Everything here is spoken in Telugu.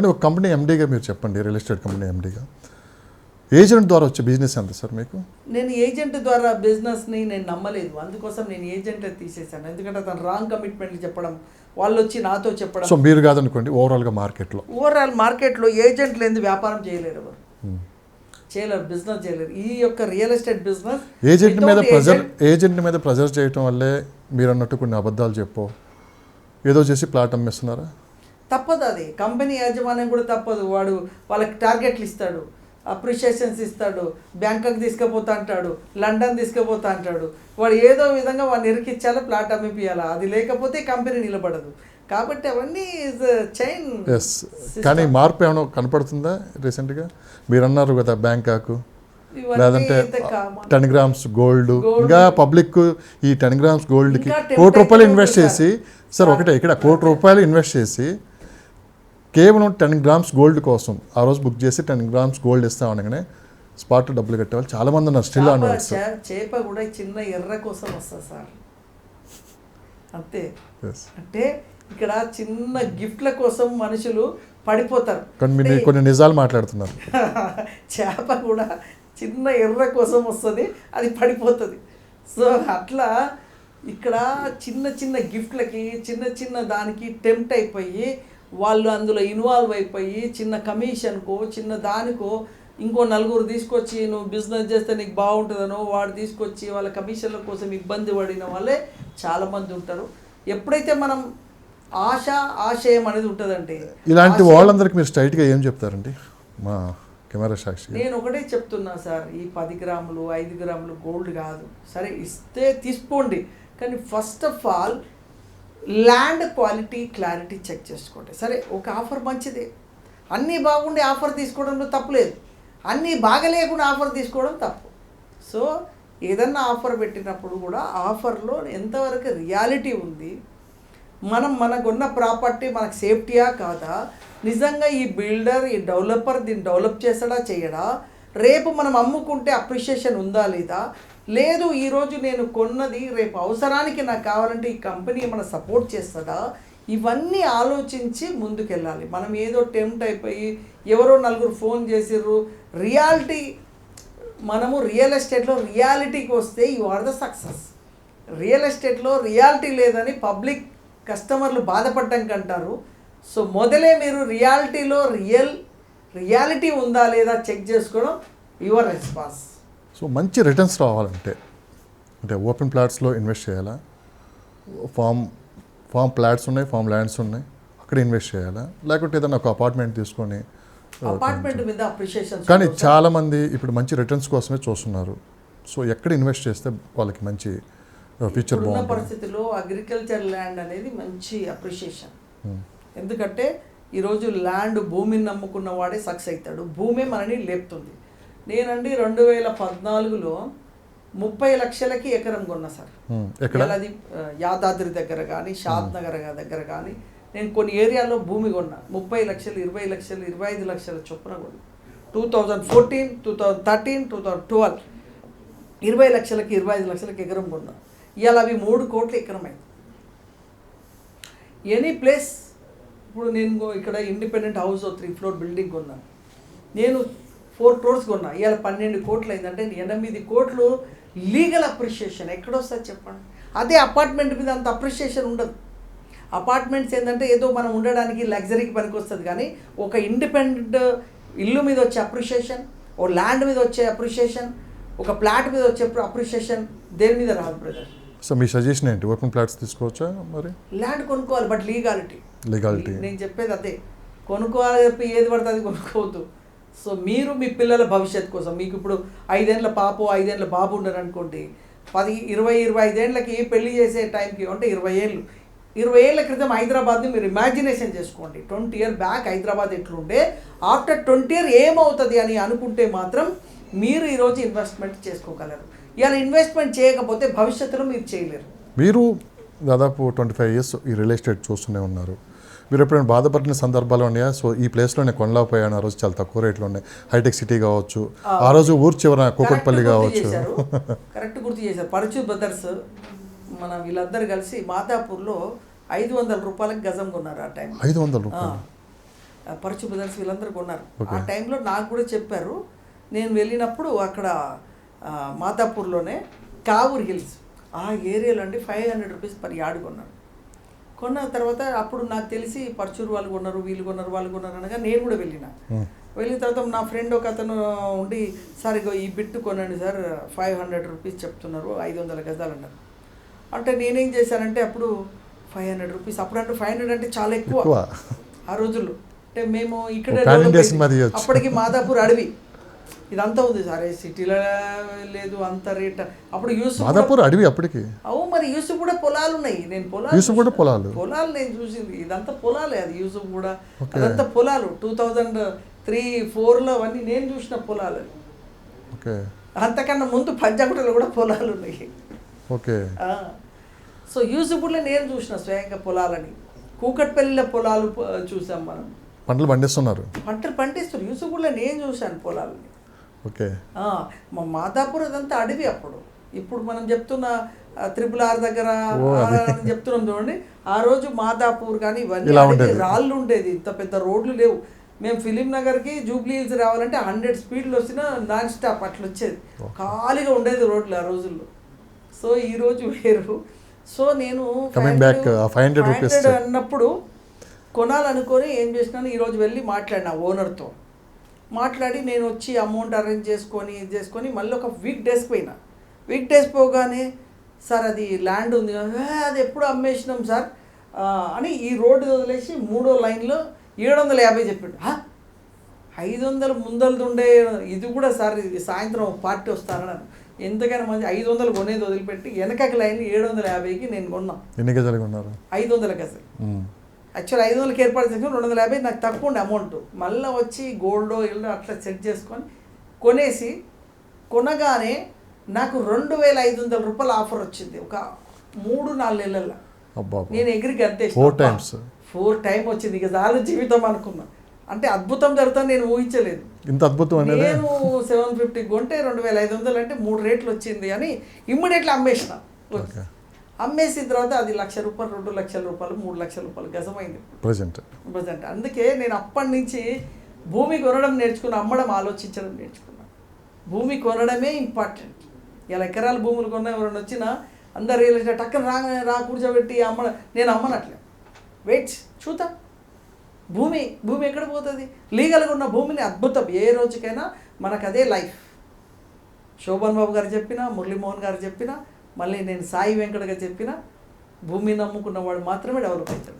కానీ ఒక కంపెనీ ఎండీగా మీరు చెప్పండి, రియల్ ఎస్టేట్ కంపెనీ ఎండీగా ఏజెంట్ ద్వారా వచ్చే బిజినెస్ ఎంత సార్ మీకు? నేను ఏజెంట్ ద్వారా బిజినెస్ని నేను నమ్మలేదు, అందుకోసం నేను ఏజెంట్ తీసేసాను. ఎందుకంటే అతను రాంగ్ కమిట్మెంట్లు చెప్పడం, వాళ్ళు వచ్చి నాతో చెప్పడం. సో మీరు కాదనుకోండి, ఓవరాల్ మార్కెట్లో ఏజెంట్లు ఎందుకు వ్యాపారం చేయలేరు, ఎవరు చేయలేరు, బిజినెస్ చేయలేరు. ఈ యొక్క రియల్ ఎస్టేట్ బిజినెస్ ఏజెంట్ మీద ప్రెజర్ చేయటం వల్లే మీరు అన్నట్టు కొన్ని అబద్ధాలు చెప్పో ఏదో చేసి ప్లాట్ అమ్మేస్తున్నారా? తప్పదు, అది కంపెనీ యాజమాన్యం కూడా తప్పదు. వాడు వాళ్ళకి టార్గెట్లు ఇస్తాడు, అప్రిషియేషన్స్ ఇస్తాడు, బ్యాంకాక్ తీసుకుపోతా అంటాడు, లండన్ తీసుకుపోతా అంటాడు. వాడు ఏదో విధంగా వాడిని ఇరికిచ్చాలో ప్లాట్ అమ్మిపియాలా, అది లేకపోతే కంపెనీ నిలబడదు. కాబట్టి అవన్నీ చైన్. కానీ మార్పు ఏమైనా కనపడుతుందా రీసెంట్గా? మీరు అన్నారు కదా బ్యాంకాక్, లేదంటే 10 grams గోల్డ్. ఇంకా పబ్లిక్ ఈ 10 grams గోల్డ్కి ₹1,00,00,000 ఇన్వెస్ట్ చేసి, సార్ ఒకటే ఇక్కడ ₹1,00,00,000 ఇన్వెస్ట్ చేసి కేవలం 10 grams గోల్డ్ కోసం ఆ రోజు బుక్ చేసి 10 grams గోల్డ్ ఇస్తామనగానే స్పాట్ డబ్బులు కట్టేవాళ్ళు చాలామంది ఉన్నారు. స్టిల్ ఆన్వర్డ్స్ చేప కూడా చిన్న ఎర్ర కోసం వస్తుంది సార్, అంతే. అంటే ఇక్కడ చిన్న గిఫ్ట్ల కోసం మనుషులు పడిపోతారు. కొన్ని నిజాలు మాట్లాడుతున్నారు. చేప కూడా చిన్న ఎర్ర కోసం వస్తుంది, అది పడిపోతుంది. సో అట్లా ఇక్కడ చిన్న చిన్న గిఫ్ట్లకి, చిన్న చిన్న దానికి టెంప్ట్ అయిపోయి వాళ్ళు అందులో ఇన్వాల్వ్ అయిపోయి చిన్న కమిషన్కో చిన్న దానికో ఇంకో నలుగురు తీసుకొచ్చి నువ్వు బిజినెస్ చేస్తే నీకు బాగుంటుందనో వాడు తీసుకొచ్చి వాళ్ళ కమిషన్ల కోసం ఇబ్బంది పడిన వాళ్ళే చాలామంది ఉంటారు. ఎప్పుడైతే మనం ఆశయం అనేది ఉంటుందంటే, ఇలాంటి వాళ్ళందరికీ మీరు స్ట్రైట్గా ఏం చెప్తారండి మా కెమెరా సాక్షి? నేను ఒకటే చెప్తున్నా సార్, ఈ 10 గ్రాములు 5 గ్రాములు గోల్డ్ కాదు, సరే ఇస్తే తీసుకోండి, కానీ first of all land clarity check చేసుకోండి. సరే ఒక ఆఫర్ మంచిదే, అన్నీ బాగుండే ఆఫర్ తీసుకోవడంలో తప్పులేదు, అన్నీ బాగలేకుండా ఆఫర్ తీసుకోవడం తప్పు. సో ఏదన్నా ఆఫర్ పెట్టినప్పుడు కూడా ఆఫర్లో ఎంతవరకు రియాలిటీ ఉంది, మనకున్న ప్రాపర్టీ మనకు సేఫ్టీయా కాదా, నిజంగా ఈ బిల్డర్ ఈ డెవలపర్ దీన్ని డెవలప్ చేస్తాడా చేయడా, రేపు మనం అమ్ముకుంటే అప్రిషియేషన్ ఉందా లేదా, లేదు ఈరోజు నేను కొన్నది రేపు అవసరానికి నాకు కావాలంటే ఈ కంపెనీ ఏమైనా సపోర్ట్ చేస్తుందా, ఇవన్నీ ఆలోచించి ముందుకెళ్ళాలి. మనం ఏదో టెంప్ట్ అయిపోయి ఎవరో నలుగురు ఫోన్ చేసిర్రు, రియాలిటీ మనము రియల్ ఎస్టేట్లో రియాలిటీకి వస్తే you are the success. Real ఎస్టేట్లో రియాలిటీ లేదని పబ్లిక్ కస్టమర్లు బాధపడడం కంటారు. సో మొదలే మీరు రియాలిటీలో రియాలిటీ ఉందా లేదా చెక్ చేసుకోవడం యువర్ రెస్పాన్స్. సో మంచి రిటర్న్స్ రావాలంటే అంటే ఓపెన్ ప్లాట్స్లో ఇన్వెస్ట్ చేయాలా, ఫామ్ ప్లాట్స్ ఉన్నాయి, ఫామ్ ల్యాండ్స్ ఉన్నాయి, అక్కడ ఇన్వెస్ట్ చేయాలా, లేకుంటే ఏదైనా ఒక అపార్ట్మెంట్ తీసుకొని అపార్ట్మెంట్ మీద అప్రిషియేషన్. కానీ చాలామంది ఇప్పుడు మంచి రిటర్న్స్ కోసమే చూస్తున్నారు. సో ఎక్కడ ఇన్వెస్ట్ చేస్తే వాళ్ళకి మంచి ఫ్యూచర్ బాగుంటుంది? పరిస్థితుల్లో అగ్రికల్చర్ ల్యాండ్ అనేది మంచి అప్రిషియేషన్. ఎందుకంటే ఈరోజు ల్యాండ్ భూమిని నమ్ముకున్న వాడే సక్సెస్ అవుతాడు, భూమి మనని లేపుతుంది. నేనండి 2014లో 30 లక్షలకి ఎకరం కొన్నా సార్. అది యాదాద్రి దగ్గర కానీ షాద్ నగర్ దగ్గర కానీ నేను కొన్ని ఏరియాలో భూమి కొన్నా. 30 లక్షలు 20 లక్షలు 25 లక్షల చొప్పున కొన్నా. 2014 2013 2012 20 లక్షలకి 25 లక్షలకి ఎకరం కొన్నా. ఇవాళ అవి 3 కోట్ల ఎకరం అయింది. Any place. ఇప్పుడు నేను ఇక్కడ ఇండిపెండెంట్ హౌస్ 3 floor బిల్డింగ్ కొన్నాను, నేను 4 crores కొన్నా, ఇవాళ 12 కోట్లు అయిందంటే 8 కోట్లు లీగల్ అప్రిషియేషన్. ఎక్కడొస్తుంది చెప్పండి? అదే అపార్ట్మెంట్ మీద అంత అప్రిషియేషన్ ఉండదు. అపార్ట్మెంట్స్ ఏంటంటే ఏదో మనం ఉండడానికి లగ్జరీకి పనికి వస్తుంది, కానీ ఒక ఇండిపెండెంట్ ఇల్లు మీద వచ్చే అప్రిషియేషన్, ఓ ల్యాండ్ మీద వచ్చే అప్రిషియేషన్, ఒక ప్లాట్ మీద వచ్చే అప్రిషియేషన్ దేని మీద రాదు బ్రదర్. సో మీ సజెషన్ ఏంటి? ఓపెన్ ప్లాట్స్ తీసుకోవచ్చా? మరి ల్యాండ్ కొనుక్కోవాలి, బట్ లీగాలిటీ నేను చెప్పేది అదే. కొనుక్కోవాలి చెప్పి ఏది పడితే అది కొనుక్కోవద్దు. సో మీరు మీ పిల్లల భవిష్యత్తు కోసం, మీకు ఇప్పుడు 5 ఏళ్ళ పాపో 5 ఏళ్ళ బాబు ఉండరు అనుకోండి, 10 20 25 ఏళ్ళకి పెళ్లి చేసే టైంకి అంటే 20 ఏళ్ళ క్రితం హైదరాబాద్ని మీరు ఇమాజినేషన్ చేసుకోండి. 20 years బ్యాక్ హైదరాబాద్ ఎట్లుండే, ఆఫ్టర్ 20 years ఏమవుతుంది అని అనుకుంటే మాత్రం మీరు ఈరోజు ఇన్వెస్ట్మెంట్ చేసుకోగలరు. ఇలా ఇన్వెస్ట్మెంట్ చేయకపోతే భవిష్యత్తులో మీరు చేయలేరు. మీరు దాదాపు 25 years ఈ రియల్ ఎస్టేట్ చూస్తూనే ఉన్నారు. మీరు ఎప్పుడైనా బాధపడిన సందర్భాలు ఉన్నాయా? సో ఈ ప్లేస్లో నేను కొనలేకపోయాను, ఆ రోజు చాలా తక్కువ రేట్లు ఉన్నాయి, హైటెక్ సిటీ కావచ్చు, ఆ రోజు ఊరు చివర కూకట్పల్లి కావచ్చు. కరెక్ట్ గుర్తు చేశారు. పరచు బ్రదర్స్ మన వీళ్ళందరూ కలిసి మాదాపూర్లో 500 రూపాయలకి గజం కొన్నారు. ఆ టైం 500 రూపాయలు. పరచు బ్రదర్స్ వీళ్ళందరూ కొన్నారు. ఆ టైంలో నాకు కూడా చెప్పారు. నేను వెళ్ళినప్పుడు అక్కడ మాతాపూర్లోనే కావూర్ హిల్స్ ఆ ఏరియాలో అండి 500 రూపీస్ పర్ యార్డ్ కొన్నాను. కొన్న తర్వాత అప్పుడు నాకు తెలిసి పర్చూరు వాళ్ళు కొన్నారు, వీళ్ళు కొన్నారు, వాళ్ళు కొన్నారు అనగా నేను కూడా వెళ్ళిన తర్వాత నా ఫ్రెండ్ ఒక అతను ఉండి, సార్ ఇగో ఈ బిట్టు కొనండి సార్ 500 రూపీస్ చెప్తున్నారు, 500 గజాలు అన్నారు. అంటే నేనేం చేశానంటే అప్పుడు 500 రూపీస్, అప్పుడంటే 500 అంటే చాలా ఎక్కువ ఆ రోజుల్లో. అంటే మేము ఇక్కడ అప్పటికి మాదాపూర్ అడవి ఇదంతా ఉంది సార్, సిటీలో లేదు అంత రేట్. అప్పుడు మాదాపూర్ అడవి అప్పటికి. అవు మరి యూసుఫ్ కూడా పొలాలు ఉన్నాయి. నేను పొలాలు నేను చూసింది, ఇదంతా పొలాలే. అది యూసుఫ్ కూడా అదంతా పొలాలు. 2003-4లో అవన్నీ నేను చూసిన పొలాలు. అంతకన్నా ముందు పంజాగుట్టలో కూడా పొలాలు ఉన్నాయి. సో యూసుఫ్లో నేను చూసిన స్వయంగా పొలాలని. కూకట్పల్లిలో పొలాలు చూసాం మనం. పంటలు పండిస్తున్నారు. యూసుఫ్లో నేను చూశాను పొలాలని. మా మాదాపూర్ అదంతా అడవి అప్పుడు. ఇప్పుడు మనం చెప్తున్న RRR దగ్గర చెప్తున్నాం చూడండి, ఆ రోజు మాదాపూర్ కానీ ఇవన్నీ రాళ్ళు ఉండేది, ఇంత పెద్ద రోడ్లు లేవు. మేము ఫిలిం నగర్కి జూబ్లీ హిల్స్ రావాలంటే 100 స్పీడ్లు వచ్చినా నాన్ స్టాప్ అట్లా వచ్చేది. ఖాళీగా ఉండేది రోడ్లు ఆ రోజుల్లో. సో ఈ రోజు వేరు. సో నేను 500 అన్నప్పుడు కొనాలనుకొని ఏం చేసినాను, ఈరోజు వెళ్ళి మాట్లాడినా ఓనర్తో. మాట్లాడి నేను వచ్చి అమౌంట్ అరేంజ్ చేసుకొని మళ్ళీ ఒక వీక్ డేస్ పోగానే, సార్ అది ల్యాండ్ ఉంది అది ఎప్పుడు అమ్మేసినాం సార్ అని ఈ రోడ్డు వదిలేసి 3వ లైన్లో 750 చెప్పిండు. 500 ముందలది ఉండే ఇది కూడా సార్, ఇది సాయంత్రం పార్టీ వస్తానని. ఎంతకైనా మంచి 500 కొనేది వదిలిపెట్టి వెనకకి లైన్ 750కి నేను కొన్నా. ఎన్ని గజాలు కొన్నారు? 500 గజాలు. యాక్చువల్ 500కి ఏర్పాటు చేసుకుని 250 నాకు తక్కువ ఉండే అమౌంట్. మళ్ళీ వచ్చి గోల్డ్ ఇల్లు అట్లా సెట్ చేసుకొని కొనేసి, కొనగానే నాకు 2500 రూపాయలు ఆఫర్ వచ్చింది ఒక 3-4 నెలల్లో. నేను ఎగిరి గద్దేసి 4 టైం వచ్చింది. ఇక చాలు జీవితం అనుకున్నా. అంటే అద్భుతం జరుగుతుంది, నేను ఊహించలేదు. ఇంత అద్భుతం. నేను 750 కొంటే 2500 అంటే 3 రేట్లు వచ్చింది అని ఇమ్మీడియట్లీ అమ్మేసిన. అమ్మేసిన తర్వాత అది 1,00,000 రూపాయలు, 2 లక్షల రూపాయలు, 3 లక్షల రూపాయలు గజమైంది ప్రజెంట్. అందుకే నేను అప్పటి నుంచి భూమి కొనడం నేర్చుకున్నా, అమ్మడం ఆలోచించడం నేర్చుకున్నా. భూమి కొనడమే ఇంపార్టెంట్. ఇలా ఎకరాల భూములు కొన్నా ఎవరైనా వచ్చినా అందరు రియల్ ఎస్టేట్ టక్కన రా కూర్చోబెట్టి నేను అమ్మనట్లే. వెయిట్ చూద్దాం, భూమి ఎక్కడ పోతుంది. లీగల్గా ఉన్న భూమిని అద్భుతం. ఏ రోజుకైనా మనకు అదే లైఫ్. శోభన్ బాబు గారు చెప్పినా, మురళీమోహన్ గారు చెప్పినా, మళ్ళీ నేను సాయి వెంకట్ గారు చెప్పిన, భూమిని నమ్ముకున్నవాడు మాత్రమే డెవలప్ అవుతాడు.